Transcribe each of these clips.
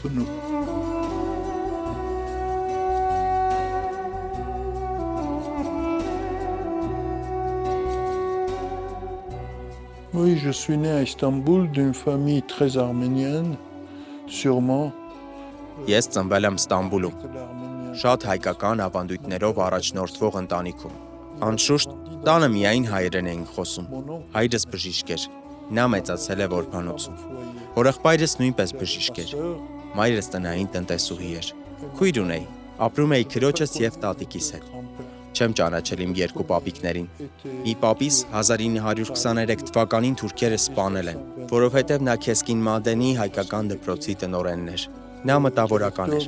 nous. Oui, je suis né à Istanbul d'une famille très arménienne, sûrement. Ես ծնվել եմ Ստամբուլում, L'arménien. շատ հայկական ավանդույթներով առաջնորդվող ընտանիքում։ Անշուշտ, տանը միայն հայերեն էինք խոսում։ Հայրս բժիշկ էր, նա մեծացել է որբանոցում։ Հորեղբայրս նույնպես բժիշկ էր, մայրս տնային տնտեսուհի էր։ Քույր ունեի, ապրում էի քրոջս և տատիկիս հետ։ Չեմ ճանաչել իմ երկու պապիկներին։ Մի պապիս 1923 թվականին թուրքերը սպանել են, որովհետև նա Քեսքին Մադենի հայկական դպրոցի տնօրենն էր։ Նա մտավորական էր։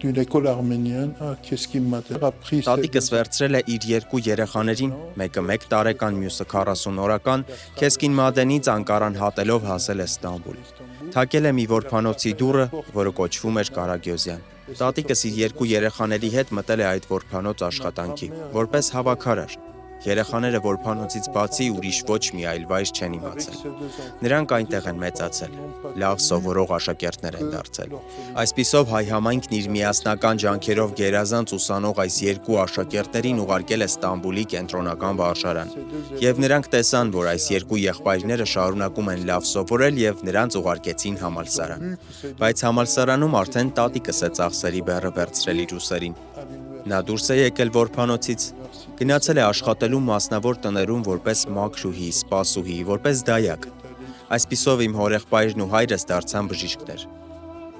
D'une école arménienne, qu'est-ce qui m'a appris? Տատիկս վերցրել է իր երկու երեխաներին, մեկը 1 տարեկան, մյուսը 40 օրական, Քեսքին Մադենից Անկարան հատելով հասել է Ստամբուլ։ Թակել է մի որբանոցի դուռը, որը կոչվում էր Կարագյոզյան։ Տատիկս իր երկու երեխաների հետ մտել է այդ որբանոց աշխատանքի, որպես հավաքարար։ Երեխաները որբանոցից բացի ուրիշ ոչ մի այլ վայր չեն իմացել։ Նրանք այնտեղ են մեծացել, լավ սովորող աշակերտներ են դարձել։ Այսպիսով հայ համայնքն իր միասնական ջանքերով գերազանց ուսանող այս երկու աշակերտներին ուղարկել է Ստամբուլի կենտրոնական վարժարան։ Եվ նրանք տեսան, որ այս երկու եղբայրները շարունակում են լավ սովորել և նրանց ուղարկեցին համալսարան։ Բայց համալսարանում արդեն տատիկս է ծախսերի բեռը վերցրել իր ուսերին։ Նա դուրս է եկել որբանոցից, գնացել է աշխատելու մասնավոր տներում որպես մաքրուհի, սպասուհի, որպես դայակ։ Այսպիսով իմ հորեղբայրն ու հայրս դարձան բժիշկներ։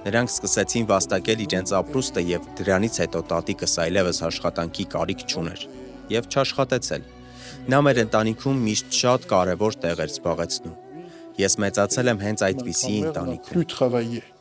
Նրանք սկսեցին վաստակել իրենց ապրուստը և դրանից հետո տատիկս այլևս աշխատանքի կարիք չուներ և չաշխատեցել։ Նա մեր ընտանիքում միշտ շատ կարևոր տեղ էր զբաղեցնում։ Ես մեծացել եմ հենց այդպիսի ընտանիքում։ Plus travailler.